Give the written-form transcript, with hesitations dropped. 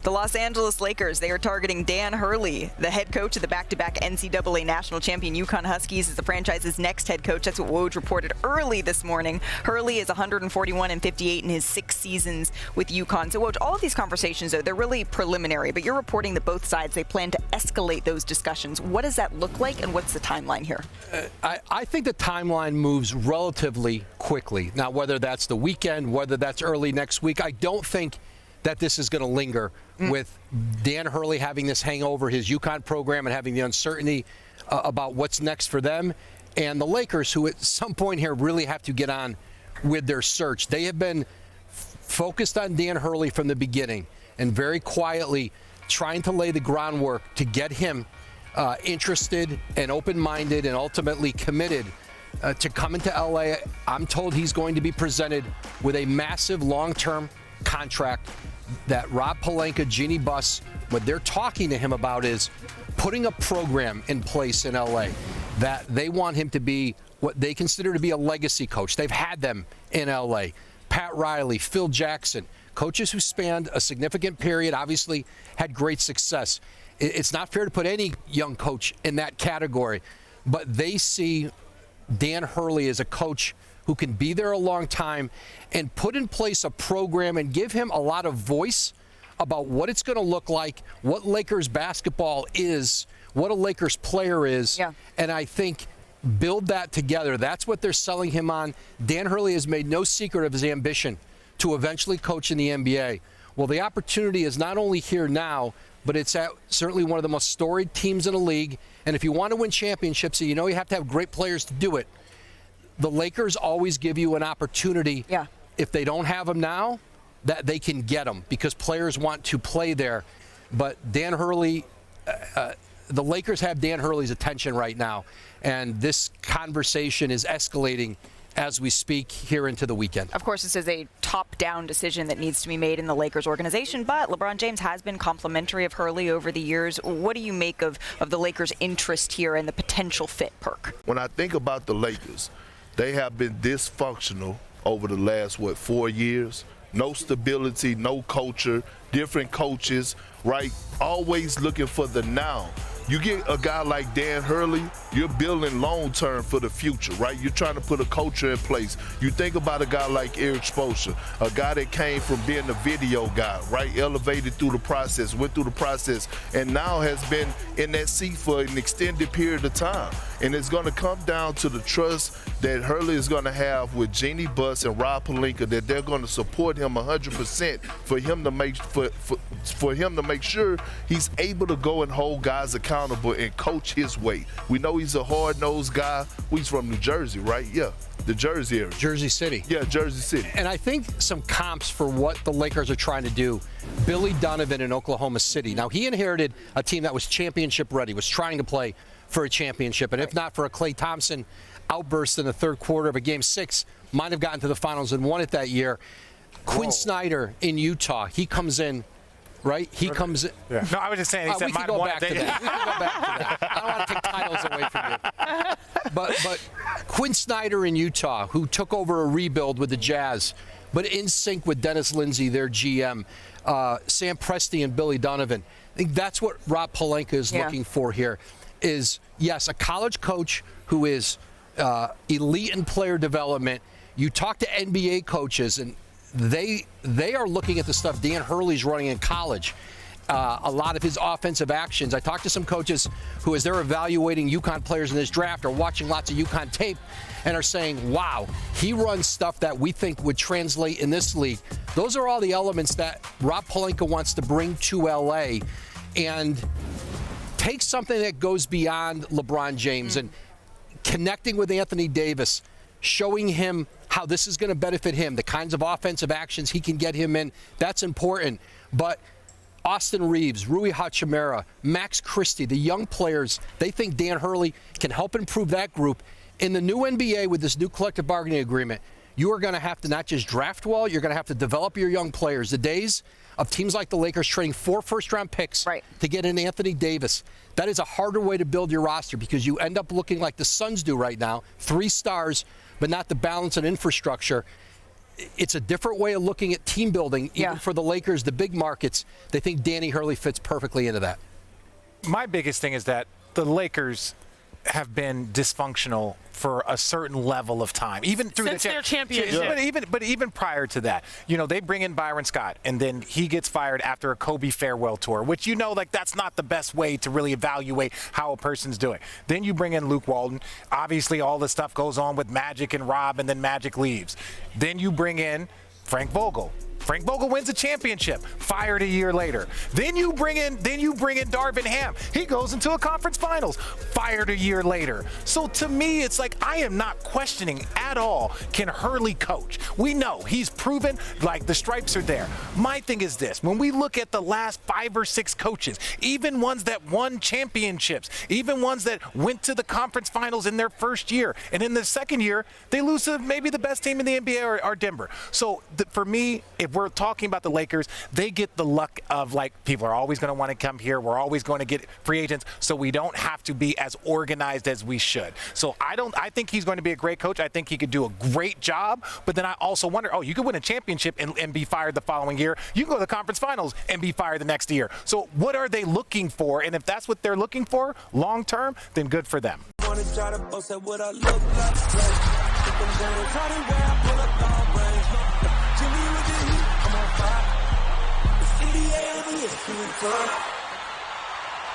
The Los Angeles Lakers, they are targeting Dan Hurley, the head coach of the back-to-back NCAA national champion UConn Huskies, as the franchise's next head coach. That's what Woj reported early this morning. Hurley is 141-58 in his 6 seasons with UConn. So, Woj, all of these conversations, though, they're really preliminary, but you're reporting that both sides, they plan to escalate those discussions. What does that look like, and what's the timeline here? I think the timeline moves relatively quickly. Now, whether that's the weekend, whether that's early next week, I don't think that this is going to linger with Dan Hurley having this hang over his UConn program and having the uncertainty about what's next for them, and the Lakers, who at some point here really have to get on with their search. They have been focused on Dan Hurley from the beginning and very quietly trying to lay the groundwork to get him interested and open-minded and ultimately committed to coming to LA. I'm told he's going to be presented with a massive long-term contract that Rob Pelinka, Jeannie Buss, what they're talking to him about is putting a program in place in LA that they want him to be what they consider to be a legacy coach. They've had them in LA. Pat Riley, Phil Jackson, coaches who spanned a significant period, obviously had great success. It's not fair to put any young coach in that category, but they see Dan Hurley as a coach who can be there a long time and put in place a program and give him a lot of voice about what it's going to look like, what Lakers basketball is, what a Lakers player is. Yeah. And I think build that together. That's what they're selling him on. Dan Hurley has made no secret of his ambition to eventually coach in the NBA. Well, the opportunity is not only here now, but it's at certainly one of the most storied teams in the league. And if you want to win championships, you know you have to have great players to do it. The Lakers always give you an opportunity, if they don't have them now, that they can get them because players want to play there. But Dan Hurley, the Lakers have Dan Hurley's attention right now, and this conversation is escalating as we speak here into the weekend. Of course, this is a top-down decision that needs to be made in the Lakers organization, but LeBron James has been complimentary of Hurley over the years. What do you make of the Lakers' interest here and the potential fit, Perk? When I think about the Lakers, they have been dysfunctional over the last, 4 years? No stability, no culture, different coaches, right? Always looking for the now. You get a guy like Dan Hurley, you're building long-term for the future, right? You're trying to put a culture in place. You think about a guy like Eric Spoelstra, a guy that came from being a video guy, right? Elevated through the process, went through the process, and now has been in that seat for an extended period of time. And it's going to come down to the trust that Hurley is going to have with Jeannie Buss and Rob Pelinka, that they're going to support him 100% for him to make for him to make sure he's able to go and hold guys accountable and coach his way. We know he's a hard-nosed guy. He's from New Jersey, right? Yeah, the Jersey area. Jersey City. Yeah, Jersey City. And I think some comps for what the Lakers are trying to do. Billy Donovan in Oklahoma City. Now, he inherited a team that was championship ready, was trying to play for a championship, and if not for a Klay Thompson outburst in the third quarter of a Game 6, might have gotten to the finals and won it that year. Quinn Snyder in Utah, he comes in, right? He comes in. Yeah. No, I was just saying. He said we can go back to that. We can go back to that. I don't want to take titles away from you. But Quinn Snyder in Utah, who took over a rebuild with the Jazz, but in sync with Dennis Lindsey, their GM, Sam Presti and Billy Donovan. I think that's what Rob Pelinka is looking for here. Is, yes, a college coach who is elite in player development. You talk to NBA coaches, and they are looking at the stuff Dan Hurley's running in college. A lot of his offensive actions. I talked to some coaches who, as they're evaluating UConn players in this draft, are watching lots of UConn tape and are saying, wow, he runs stuff that we think would translate in this league. Those are all the elements that Rob Pelinka wants to bring to LA and take something that goes beyond LeBron James and connecting with Anthony Davis, showing him how this is going to benefit him, the kinds of offensive actions he can get him in. That's important. But Austin Reeves, Rui Hachimura, Max Christie, the young players, they think Dan Hurley can help improve that group. In the new NBA with this new collective bargaining agreement, you are going to have to not just draft well, you're going to have to develop your young players. The days of teams like the Lakers trading 4 first-round picks to get in Anthony Davis, that is a harder way to build your roster because you end up looking like the Suns do right now, 3 stars, but not the balance and infrastructure. it's a different way of looking at team building. Even for the Lakers, the big markets, they think Danny Hurley fits perfectly into that. My biggest thing is that the Lakers have been dysfunctional for a certain level of time, even through since their championship. But even prior to that, they bring in Byron Scott, and then he gets fired after a Kobe farewell tour, which that's not the best way to really evaluate how a person's doing. Then you bring in Luke Walton. Obviously, all the stuff goes on with Magic and Rob, and then Magic leaves. Then you bring in Frank Vogel. Frank Vogel wins a championship, fired a year later. Then you bring in Darvin Ham. He goes into a conference finals, fired a year later. So to me, it's like I am not questioning at all, can Hurley coach? We know he's proven like the stripes are there. My thing is this, when we look at the last 5 or 6 coaches, even ones that won championships, even ones that went to the conference finals in their first year, and in the second year, they lose to maybe the best team in the NBA or Denver. So for me, if we're talking about the Lakers, they get the luck of people are always going to want to come here. We're always going to get free agents, so we don't have to be as organized as we should. So I think he's going to be a great coach. I think he could do a great job, but then I also wonder, you could win a championship and be fired the following year. You can go to the conference finals and be fired the next year. So what are they looking for? And if that's what they're looking for long term, then good for them. NBA,